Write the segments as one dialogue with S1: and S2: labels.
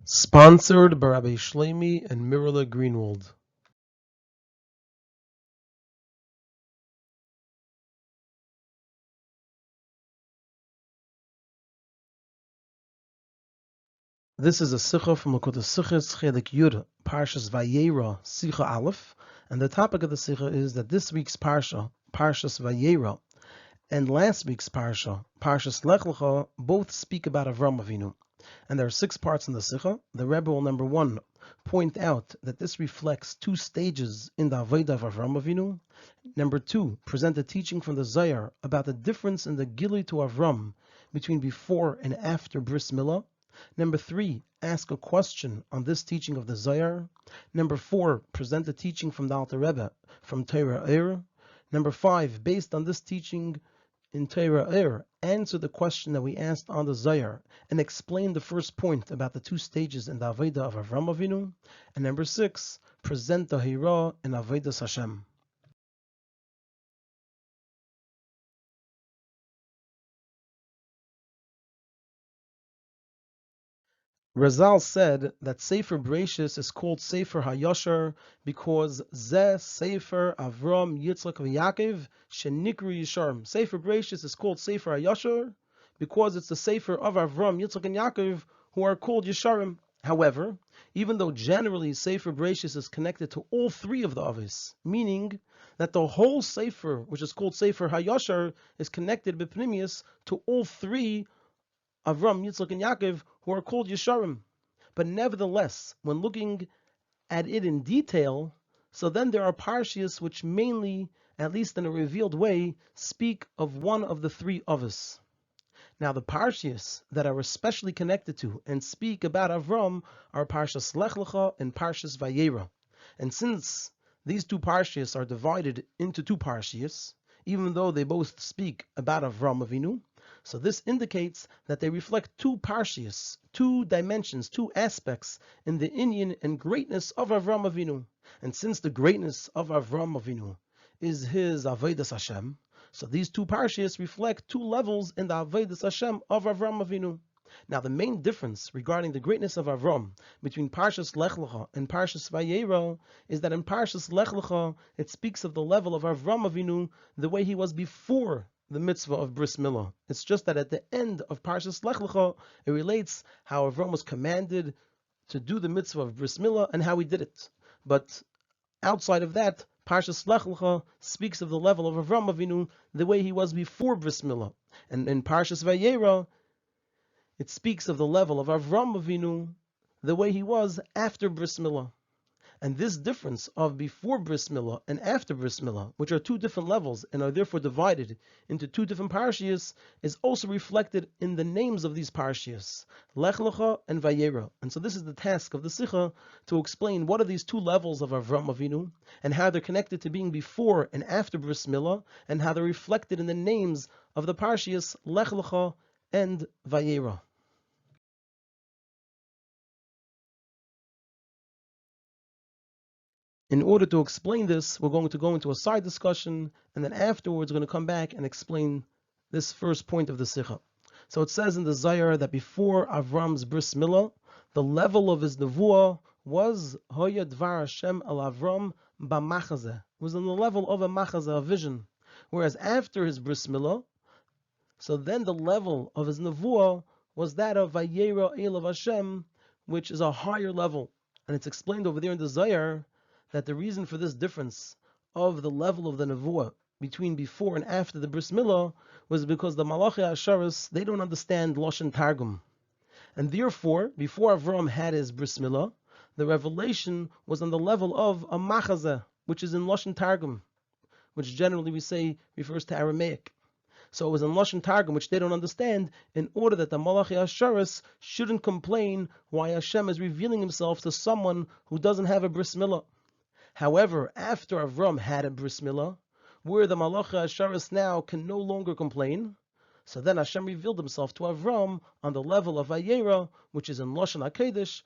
S1: Sponsored by Rabbi Shlomi and Mirala Greenwald. This is a Sicha from Likutei Sichos, Chelek Yud, Parshas Vayera, Sicha Alef, and the topic of the Sicha is that this week's Parsha, Parshas Vayera, and last week's Parsha, Parshas Lech Lecha, both speak about Avram Avinu. And there are 6 parts in the Sicha. The Rebbe will, number 1, point out that this reflects 2 stages in the Avodah of Avram Avinu. Number 2, present a teaching from the Zohar about the difference in the Gilui to Avram between before and after Bris Milah. Number 3, ask a question on this teaching of the Zohar. Number 4, present a teaching from the Alter Rebbe from Torah. Number 5, based on this teaching in Torah, answer the question that we asked on the Zohar and explain the first point about the 2 stages in the Avodah of Avram Avinu. And number 6, present the Hira in Avodas Hashem. Razal said that Sefer Bereshis is called Sefer HaYashar because Zeh Sefer Avram Yitzchak v'Yaakov Shenikru Yisharm. Sefer Bereshis is called Sefer HaYashar because it's the Sefer of Avram, Yitzchak, and Yaakov who are called Yisharim. However, even though generally Sefer Bereshis is connected to all 3 of the Avos, meaning that the whole Sefer, which is called Sefer HaYashar, is connected b'pnimius to all 3 Avram, Yitzchak, and Yaakov, who are called Yesharim. But nevertheless, when looking at it in detail, so then there are Parshas which mainly, at least in a revealed way, speak of one of the 3 Avos. Now the Parshas that are especially connected to and speak about Avram are Parshas Lech Lecha and Parshas Vayera. And since these 2 Parshas are divided into 2 Parshas, even though they both speak about Avram Avinu, so this indicates that they reflect 2 Parshas, 2 dimensions, 2 aspects in the inyan and greatness of Avram Avinu. And since the greatness of Avram Avinu is his Avodas Hashem, so these 2 Parshas reflect 2 levels in the Avodas Hashem of Avram Avinu. Now the main difference regarding the greatness of Avram between Parshas Lech Lecha and Parshas Vayera is that in Parshas Lech Lecha it speaks of the level of Avram Avinu the way he was before the mitzvah of Bris Milah. It's just that at the end of Parshas Lech Lecha, it relates how Avram was commanded to do the mitzvah of Bris Milah and how he did it. But outside of that, Parshas Lech Lecha speaks of the level of Avram Avinu the way he was before Bris Milah. And in Parshas Vayera, it speaks of the level of Avram Avinu the way he was after Bris Milah. And this difference of before Bris Milah and after Bris Milah, which are 2 different levels and are therefore divided into 2 different Parshas, is also reflected in the names of these Parshas, Lech Lecha and Vayera. And so this is the task of the Sicha, to explain what are these 2 levels of Avram Avinu, and how they're connected to being before and after Bris Milah, and how they're reflected in the names of the Parshas, Lech Lecha and Vayera. In order to explain this, we're going to go into a side discussion, and then afterwards we're going to come back and explain this first point of the Sicha. So it says in the Zohar that before Avram's Bris Milah, the level of his nevuah was Hoya Dvar Hashem al Avram b'machazeh, was on the level of a machazeh, a vision. Whereas after his Bris Milah, so then the level of his nevuah was that of Vayera El of Hashem, which is a higher level. And it's explained over there in the Zohar that the reason for this difference of the level of the nevuah between before and after the Bris Milah was because the Malachi Asharis, they don't understand Lashon Targum. And therefore, before Avram had his Bris Milah, the revelation was on the level of a machazeh, which is in Lashon Targum, which generally we say refers to Aramaic. So it was in Lashon Targum, which they don't understand, in order that the Malachi Asharis shouldn't complain why Hashem is revealing himself to someone who doesn't have a Bris Milah. However, after Avram had a Bris Milah, where the Malachi Asharis now can no longer complain, so then Hashem revealed himself to Avram on the level of Vayera, which is in Lashon HaKodesh,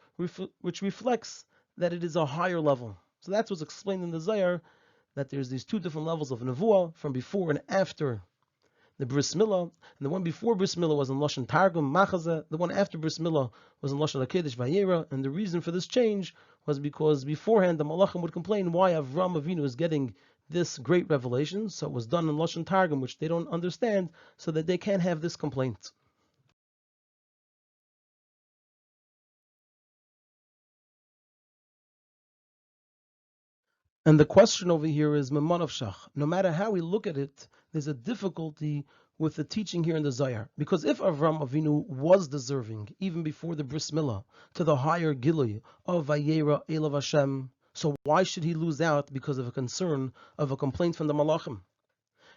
S1: which reflects that it is a higher level. So that's what's explained in the Zohar, that there's these 2 different levels of Nevuah, from before and after the Bris Milah, and the one before Bris Milah was in Lashon Targum, Machazeh, the one after Bris Milah was in Lashon HaKodesh, Vayera, and the reason for this change was because beforehand the Malachim would complain why Avram Avinu is getting this great revelation, so it was done in Lashon Targum, which they don't understand, so that they can't have this complaint. And the question over here is Memanavshach. No matter how we look at it, there's a difficulty with the teaching here in the Zohar. Because if Avram Avinu was deserving, even before the Bris Milah, to the higher Gilui of Vayera Elav Hashem, so why should he lose out because of a concern of a complaint from the Malachim?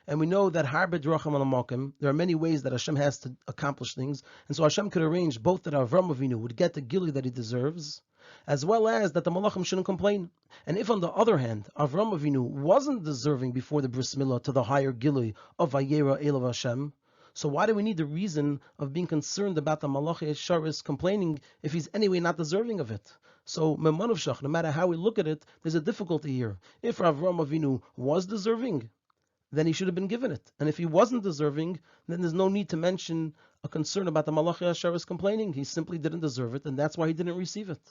S1: And we know that Harbe Drachim Alamakim, there are many ways that Hashem has to accomplish things, and so Hashem could arrange both that Avram Avinu would get the Gilui that he deserves, as well as that the Malachim shouldn't complain. And if on the other hand, Avram Avinu wasn't deserving before the Bris Milah to the higher Gilui of Vayera Elav Hashem, so why do we need the reason of being concerned about the Malachi Sharis complaining if he's anyway not deserving of it? So, Memanavshach, no matter how we look at it, there's a difficulty here. If Avram Avinu was deserving, then he should have been given it. And if he wasn't deserving, then there's no need to mention a concern about the Malachi Asheris complaining. He simply didn't deserve it, and that's why he didn't receive it.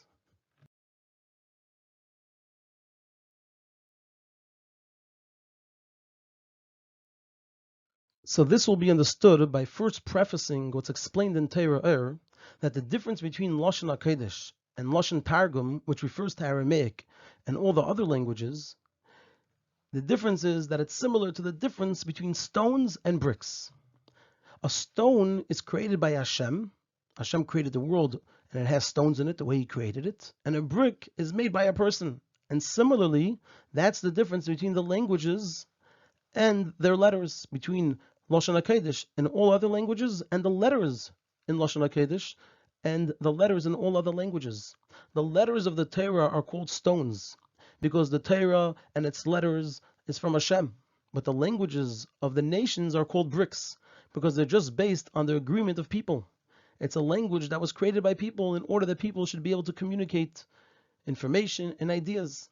S1: So this will be understood by first prefacing what's explained in Torah that the difference between Lashon HaKodesh and Lashon Targum, which refers to Aramaic, and all the other languages, the difference is that it's similar to the difference between stones and bricks. A stone is created by Hashem. Hashem created the world and it has stones in it the way he created it. And a brick is made by a person. And similarly, that's the difference between the languages and their letters, between Lashon HaKodesh and all other languages and the letters in Lashon HaKodesh and the letters in all other languages. The letters of the Torah are called stones, because the Torah and its letters is from Hashem. But the languages of the nations are called bricks, because they're just based on the agreement of people. It's a language that was created by people in order that people should be able to communicate information and ideas.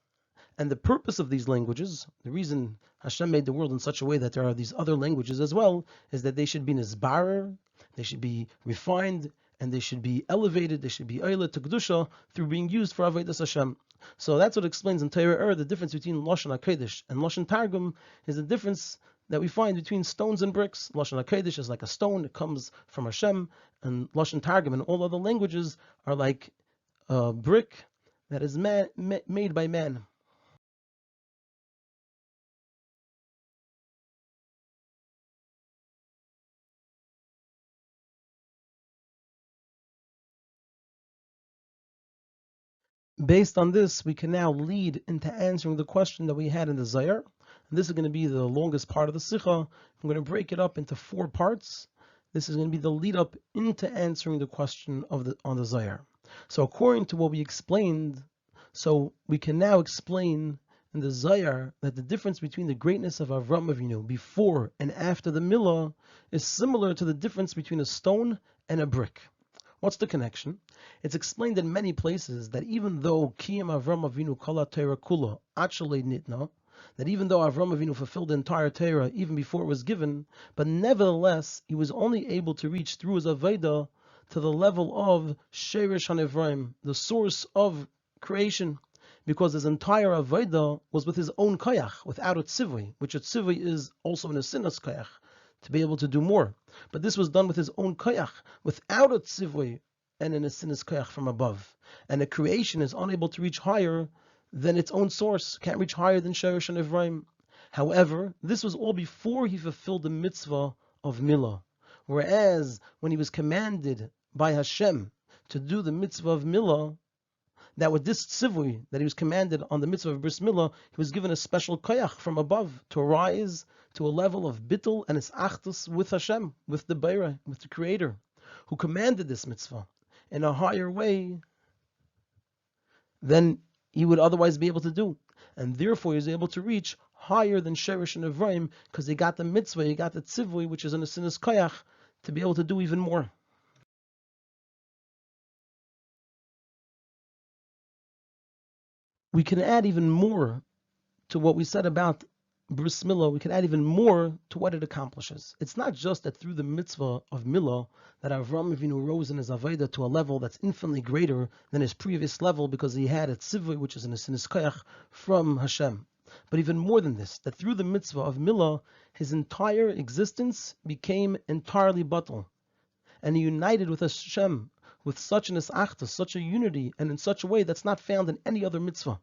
S1: And the purpose of these languages, the reason Hashem made the world in such a way that there are these other languages as well, is that they should be nisbarer, they should be refined, and they should be elevated, they should be oile to kedusha through being used for avodas Hashem. So that's what explains in Torah the difference between Lashon HaKodesh and Lashon Targum is the difference that we find between stones and bricks. Lashon HaKodesh is like a stone, it comes from Hashem, and Lashon Targum and all other languages are like a brick that is made by man. Based on this, we can now lead into answering the question that we had in the Zohar. And this is going to be the longest part of the Sicha. I'm going to break it up into 4 parts. This is going to be the lead up into answering the question on the Zohar. So according to what we explained, so we can now explain in the Zohar that the difference between the greatness of Avram Avinu before and after the Milah is similar to the difference between a stone and a brick. What's the connection? It's explained in many places that even though Kiyam Avram Avinu Kala Torah Kula Achalei Nitna, that even though Avram Avinu fulfilled the entire Torah even before it was given, but nevertheless he was only able to reach through his Aveda to the level of Sheresh HaNevraim, the source of creation, because his entire Aveda was with his own Koyach, without a Tzivui, which a Tzivui is also in a Sinas Koyach, to be able to do more. But this was done with his own koyach, without a tzivui and in a sinas koyach from above. And a creation is unable to reach higher than its own source, can't reach higher than Sheresh and Ephraim. However, this was all before he fulfilled the mitzvah of Milah. Whereas, when he was commanded by Hashem to do the mitzvah of Milah, that with this tzivui that he was commanded on the mitzvah of Bris Milah, he was given a special koyach from above to arise to a level of bittul and its achdus with Hashem, with the Vayera, with the Creator, who commanded this mitzvah in a higher way than he would otherwise be able to do. And therefore he was able to reach higher than Sheresh and Ephraim, because he got the mitzvah, he got the tzivui, which is in a sinas koyach, to be able to do even more. We can add even more to what we said about bris milah, we can add even more to what it accomplishes. It's not just that through the mitzvah of milah that Avram Avinu rose in his avodah to a level that's infinitely greater than his previous level because he had a tzivui, which is an koyach from Hashem. But even more than this, that through the mitzvah of milah, his entire existence became entirely batal, and he united with Hashem with such an isachta, such a unity, and in such a way that's not found in any other mitzvah.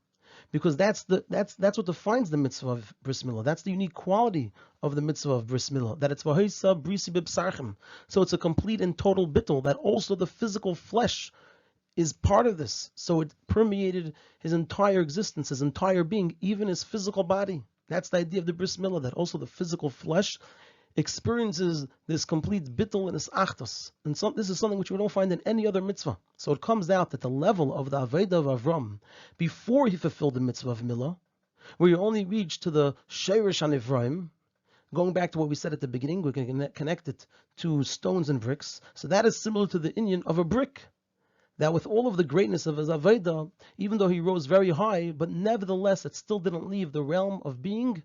S1: Because that's what defines the mitzvah of bris milah. That's the unique quality of the mitzvah of bris milah, that it's v'hoisa brisi b'bsarchem. So it's a complete and total bittul, that also the physical flesh is part of this. So it permeated his entire existence, his entire being, even his physical body. That's the idea of the bris milah, that also the physical flesh experiences this complete bittul and this achtos. And this is something which we don't find in any other mitzvah. So it comes out that the level of the avodah of Avram, before he fulfilled the mitzvah of milah, where you only reach to the sheirish hanivraim, going back to what we said at the beginning, we can connect it to stones and bricks. So that is similar to the inyan of a brick. That with all of the greatness of his avodah, even though he rose very high, but nevertheless it still didn't leave the realm of being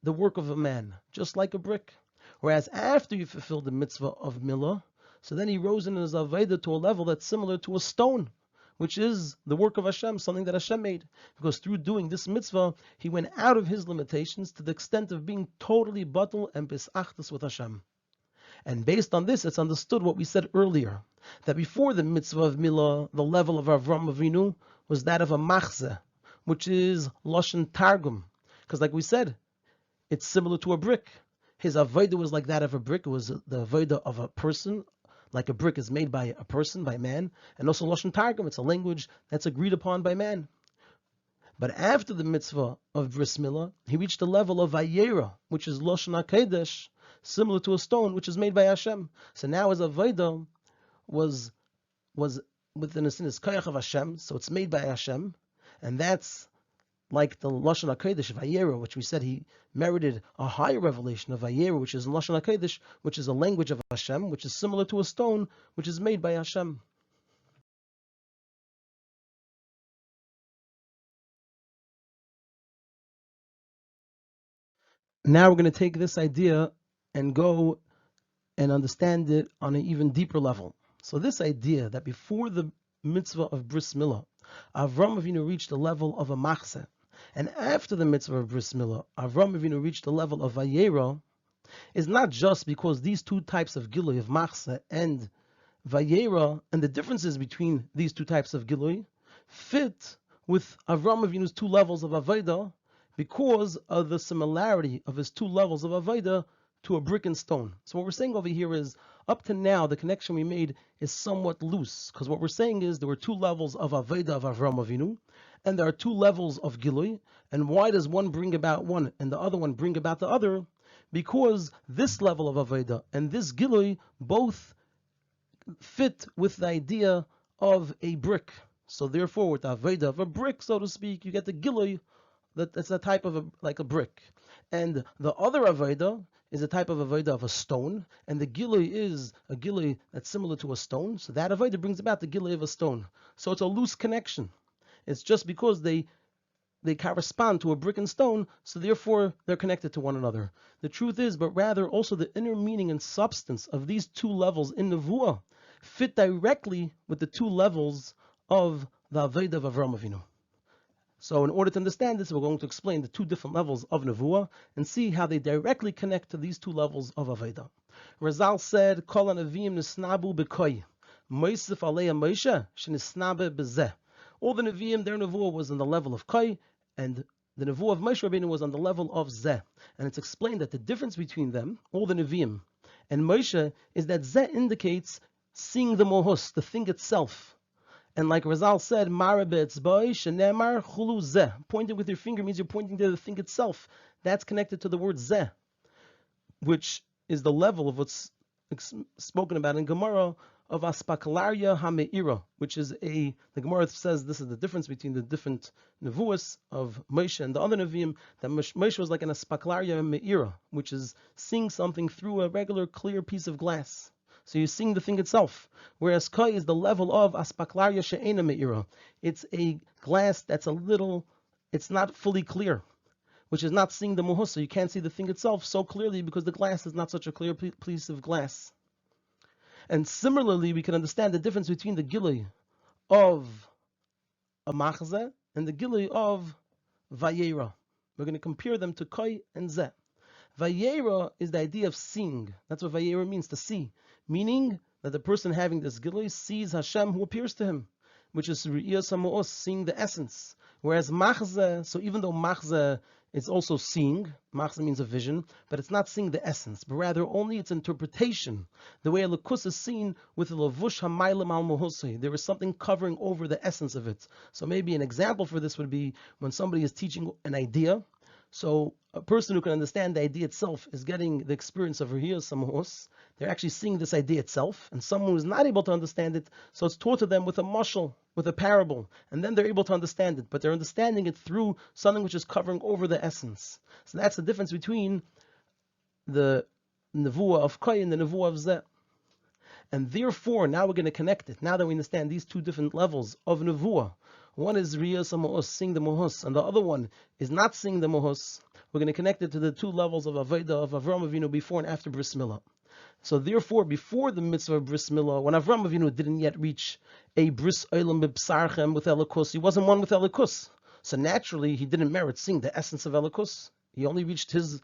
S1: the work of a man, just like a brick. Whereas after you fulfilled the mitzvah of milah, so then he rose in his avodah to a level that's similar to a stone, which is the work of Hashem, something that Hashem made. Because through doing this mitzvah, he went out of his limitations to the extent of being totally batal and bisachtas with Hashem. And based on this, it's understood what we said earlier, that before the mitzvah of milah, the level of Avram Avinu was that of a machzeh, which is lashon targum. Because like we said, it's similar to a brick. His avodah was like that of a brick. It was the avodah of a person, like a brick is made by a person, by man. And also lashon targum, it's a language that's agreed upon by man. But after the mitzvah of bris milah, he reached the level of Vayera, which is lashon hakodesh, similar to a stone, which is made by Hashem. So now his avodah was within the koyach of Hashem, so it's made by Hashem, and that's like the lashon hakodesh of Vayera, which we said he merited a higher revelation of Vayera, which is lashon hakodesh, which is a language of Hashem, which is similar to a stone, which is made by Hashem. Now we're going to take this idea and go and understand it on an even deeper level. So this idea that before the mitzvah of bris milah, Avram Avinu reached the level of a machzeh, and after the mitzvah of bris milah, Avram Avinu reached the level of Vayera, is not just because these two types of gilui, of machzeh and Vayera, and the differences between these two types of gilui, fit with Avram Avinu's two levels of avodah, because of the similarity of his two levels of avodah to a brick and stone. So what we're saying over here is, up to now, the connection we made is somewhat loose, because what we're saying is there were two levels of avodah of Avram Avinu, and there are two levels of gilui, and why does one bring about one and the other one bring about the other? Because this level of avodah and this gilui both fit with the idea of a brick. So therefore, with the avodah of a brick, so to speak, you get the gilui, that's a type of like a brick. And the other avodah is a type of avodah of a stone, and the gilui is a gilui that's similar to a stone, so that avodah brings about the gilui of a stone. So it's a loose connection. It's just because they correspond to a brick and stone, so therefore they're connected to one another. The truth is, but rather also the inner meaning and substance of these two levels in Nevuah fit directly with the two levels of the avodah of Avram Avinu. So in order to understand this, we're going to explain the two different levels of Nevuah and see how they directly connect to these two levels of Avodah. Razal said, Kol HaNeviim nisnabu b'koi, Moisef alei Moshe shenisnabe b'zeh. All the Nevi'im, their Nevuah was on the level of koi, and the Nevuah of Moshe Rabbeinu was on the level of zeh. And it's explained that the difference between them, all the Nevi'im, and Moshe, is that zeh indicates seeing the mohus, the thing itself. And like Razal said, pointing with your finger means you're pointing to the thing itself. That's connected to the word zeh, which is the level of what's spoken about in Gemara of aspaklaria hameira, which is the Gemara says this is the difference between the different nevuos of Moshe and the other neviim, that Moshe was like an aspaklaria meira, which is seeing something through a regular clear piece of glass. So you're seeing the thing itself. Whereas Kai is the level of Aspaklaria She'ena Me'ira. It's a glass that's it's not fully clear. which is not seeing the muhusa. You can't see the thing itself so clearly because the glass is not such a clear piece of glass. And similarly, we can understand the difference between the gilui of a machzeh and the gilui of Vayera. We're going to compare them to koi and zeh. Vayera is the idea of seeing. That's what Vayera means, to see. Meaning that the person having this gilui sees Hashem who appears to him, which is Re'iyas HaMa'os, seeing the essence. Whereas machzeh, so even though machzeh is also seeing, machzeh means a vision, but it's not seeing the essence, but rather only its interpretation. The way a lekus is seen with a levush hamaylim al mohosei. There is something covering over the essence of it. So maybe an example for this would be when somebody is teaching an idea. So a person who can understand the idea itself is getting the experience of Re'iyas HaMa'os. They're actually seeing this idea itself. And someone who is not able to understand it, so it's taught to them with a mashal, with a parable. And then they're able to understand it. But they're understanding it through something which is covering over the essence. So that's the difference between the nevuah of Koi and the nevuah of Zeh. And therefore, now we're going to connect it. Now that we understand these two different levels of nevuah, one is Re'iyas HaMa'os, seeing the mohus, and the other one is not seeing the mohus. We're going to connect it to the two levels of Avodah of Avram Avinu before and after Bris Milah. So therefore, before the mitzvah of Bris Milah, when Avram Avinu didn't yet reach a Bris Olam B'Psarchem with Elikus, he wasn't one with Elikus. So naturally, he didn't merit seeing the essence of Elikus. He only reached his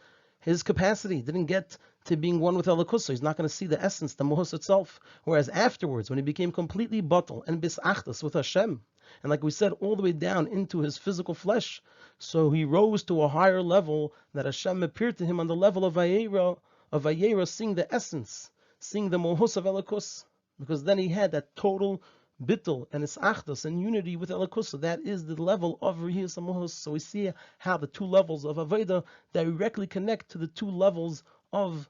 S1: capacity. He didn't get to being one with Elikus, so he's not going to see the essence, the mohus itself. Whereas afterwards, when he became completely batal and bisachtas with Hashem, and like we said, all the way down into his physical flesh, so he rose to a higher level that Hashem appeared to him on the level of Vayera, seeing the essence, seeing the mohus of Elikus, because then he had that total bittul and isachtas and unity with Elikus. So that is the level of Re'iyas HaMahus. So we see how the two levels of Avodah directly connect to the two levels of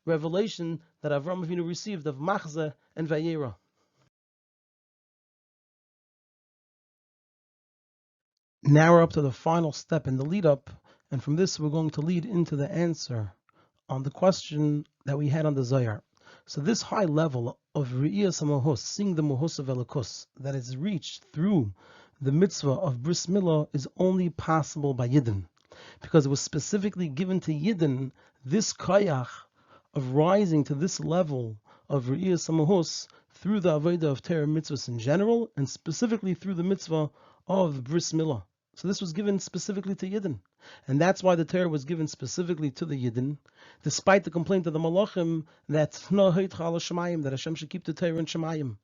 S1: revelation that Avram Avinu received of Machzeh and Vayera. Now we're up to the final step in the lead up, and from this we're going to lead into the answer on the question that we had on the Zohar. So this high level of Re'iyas HaMahus, seeing the Mahus of Elikus, that is reached through the mitzvah of Bris Milah, is only possible by Yidden, because it was specifically given to Yidden this koyach of rising to this level of Re'iyas HaMahus through the Avodah of Torah mitzvahs in general, and specifically through the mitzvah of Bris Milah. So this was given specifically to Yidden. And that's why the Torah was given specifically to the Yidden, despite the complaint of the Malachim that Hashem should keep the Torah in Shemayim.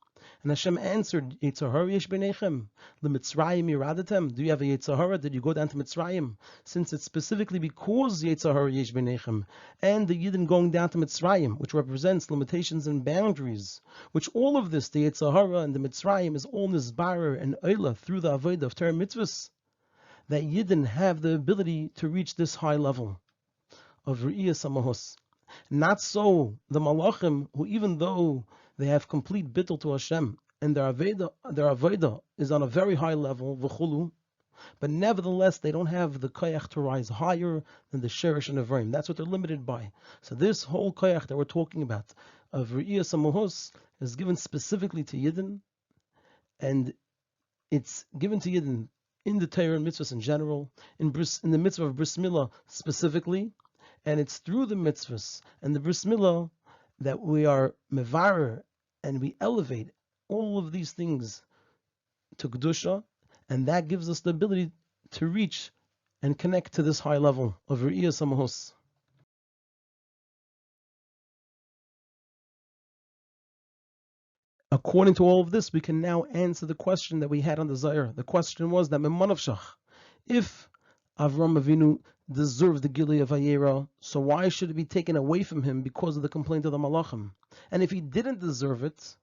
S1: And Hashem answered, Yitzhahara yesh b'nechem, l'Mitzrayim yiradatem. Do you have a Yitzhahara? Did you go down to Mitzrayim? Since it's specifically because Yitzhahara yesh b'nechem, and the Yidden going down to Mitzrayim, which represents limitations and boundaries, which all of this, the Yitzhahara and the Mitzrayim, is all Nizbarer and Oila through the Avodah of Torah mitzvahs, that Yidden have the ability to reach this high level of Re'iyas HaMahus. Not so the Malachim, who even though they have complete bittul to Hashem, and their avodah is on a very high level, v'chulu, but nevertheless they don't have the koyach to rise higher than the sherish and avrim. That's what they're limited by. So this whole koyach that we're talking about of Re'iyas HaMahus is given specifically to Yidden, and it's given to Yidden in the Torah and mitzvahs in general, in the mitzvah of Bris Milah specifically, and it's through the mitzvahs and the Bris Milah that we are mevarer and we elevate all of these things to Kedusha, and that gives us the ability to reach and connect to this high level of Re'iyas HaMahus. According to all of this, we can now answer the question that we had on the Zohar. The question was that if Avram Avinu deserved the Gilui of Vayera, so why should it be taken away from him because of the complaint of the Malachim? And if he didn't deserve it,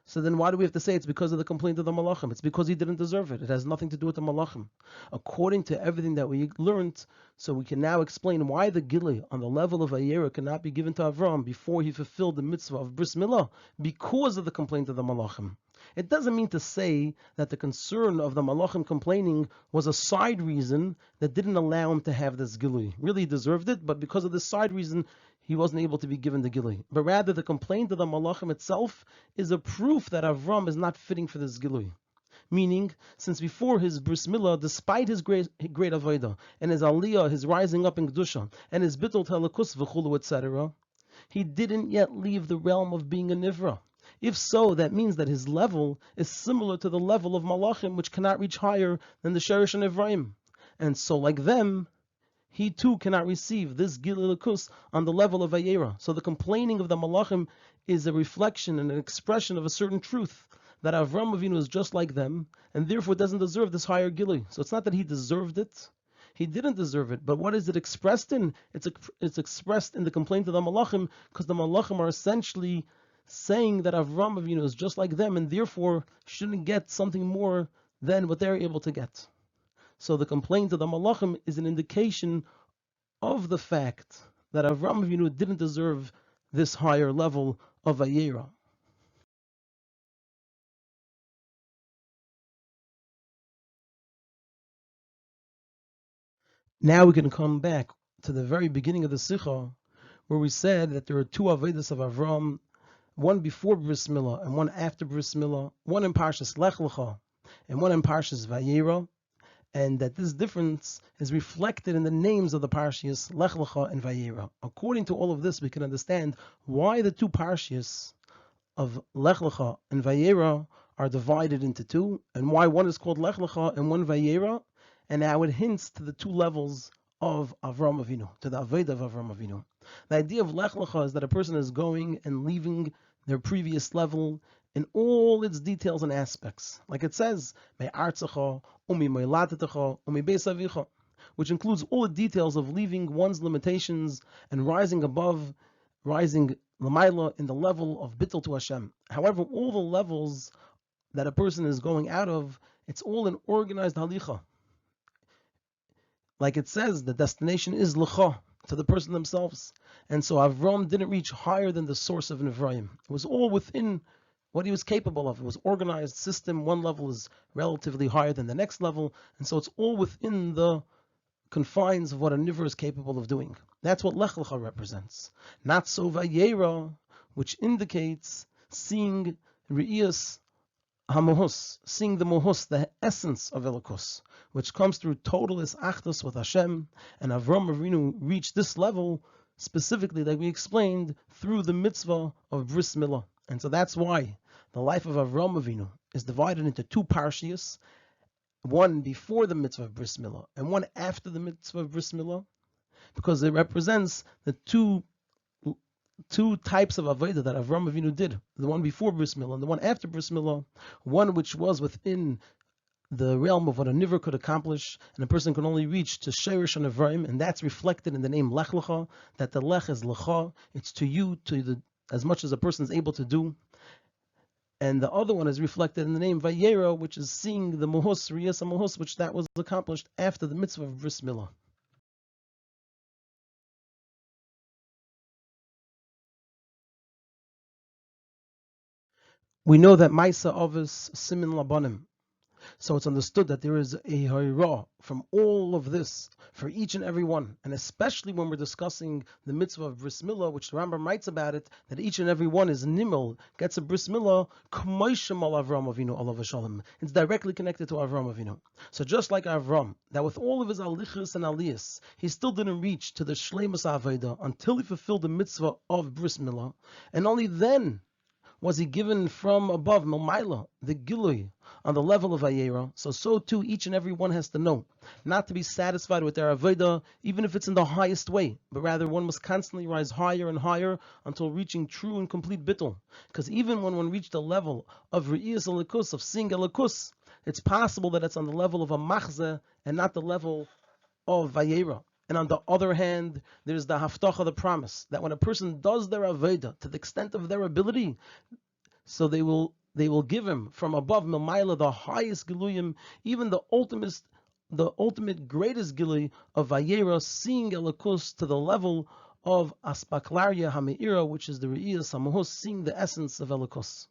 S1: so then why do we have to say it's because of the complaint of the Malachim? It's because he didn't deserve it. It has nothing to do with the Malachim. According to everything that we learned, so we can now explain why the Gilui on the level of Vayera cannot be given to Avram before he fulfilled the mitzvah of Bris Milah, because of the complaint of the Malachim. It doesn't mean to say that the concern of the Malachim complaining was a side reason that didn't allow him to have this Gilui. Really, he deserved it, but because of this side reason, he wasn't able to be given the Gilui. But rather, the complaint of the Malachim itself is a proof that Avram is not fitting for this Gilui. Meaning, since before his bris milah, despite his great avodah and his aliyah, his rising up in kedusha, and his bittul telekus v'chulu, etc., he didn't yet leave the realm of being a nivra. If so, that means that his level is similar to the level of malachim, which cannot reach higher than the sherish and Ephraim. And so, like them, he too cannot receive this Gililikus on the level of Vayera. So the complaining of the Malachim is a reflection and an expression of a certain truth, that Avram Avinu is just like them, and therefore doesn't deserve this higher Gili. So it's not that he deserved it, he didn't deserve it, but what is it expressed in? It's expressed in the complaint of the Malachim, because the Malachim are essentially saying that Avram Avinu is just like them, and therefore shouldn't get something more than what they're able to get. So the complaint of the Malachim is an indication of the fact that Avram Avinu didn't deserve this higher level of Vayera. Now we can come back to the very beginning of the Sicha, where we said that there are two Avedas of Avram, one before Bris Milah and one after Bris Milah, one in Parshas Lech Lecha and one in Parshas Vayera, and that this difference is reflected in the names of the Parshas Lech Lecha and Vayera. According to all of this, we can understand why the two Parshas of Lech Lecha and Vayera are divided into two, and why one is called Lech Lecha and one Vayera, and how it hints to the two levels of Avram Avinu, to the Aveda of Avram Avinu. The idea of Lech Lecha is that a person is going and leaving their previous level in all its details and aspects. Like it says, Me'artzecha, Umi Me'latetecha, Umi Beis Avicha, which includes all the details of leaving one's limitations and rising above, rising Lamaila in the level of Bittul to Hashem. However, all the levels that a person is going out of, it's all an organized halicha. Like it says, the destination is Lecha, to the person themselves. And so Avram didn't reach higher than the source of Nevrayim. It was all within what he was capable of. It was organized system. One level is relatively higher than the next level. And so it's all within the confines of what a Nivra is capable of doing. That's what Lech Lecha represents. Not so Vayera, which indicates seeing Re'iyas HaMohus, seeing the Mohus, the essence of Elokus, which comes through totalis achdus with Hashem, and Avram Avinu reached this level specifically, like we explained, through the mitzvah of Bris Milah. And so that's why the life of Avram Avinu is divided into two parshias, one before the mitzvah of Bris Milah and one after the mitzvah of Bris Milah, because it represents the two types of Avodah that Avram Avinu did, the one before Bris Milah and the one after Bris Milah, one which was within the realm of what a Nivra could accomplish, and a person can only reach to Sherish and Ephraim, and that's reflected in the name Lech Lecha, that the Lech is Lecha, it's to you, as much as a person is able to do. And the other one is reflected in the name Vayera, which is seeing the Mohus, Riyas Mohus, which that was accomplished after the mitzvah of Bris Milah. We know that Maisa Ovis Simin Labanim. So it's understood that there is a Hayra from all of this for each and every one, and especially when we're discussing the mitzvah of Bris Milah, which the Rambam writes about it, that each and every one is Nimel, gets a Bris Milah, K'moishem al Avram Avinu alav Shalom. It's directly connected to Avram Avinu. So just like Avram, that with all of his alichus and aliyas, he still didn't reach to the Shleimus Aveda until he fulfilled the mitzvah of Bris Milah, and only then was he given from above, Milmaila, the Gilui, on the level of Vayera. So too, each and every one has to know, not to be satisfied with their Avodah, even if it's in the highest way, but rather one must constantly rise higher and higher until reaching true and complete Bittul. Because even when one reached the level of Re'iyas Elikus, of seeing Elikus, it's possible that it's on the level of a Machzeh and not the level of Vayera. And on the other hand, there's the Haftacha, the promise, that when a person does their Avodah to the extent of their ability, so they will give him from above Milmaila the highest Giluyim, even the ultimate greatest Gilui of Vayera, seeing Elikus to the level of Aspaklaria Hameira, which is the Re'iyas HaMahus, seeing the essence of Elikus.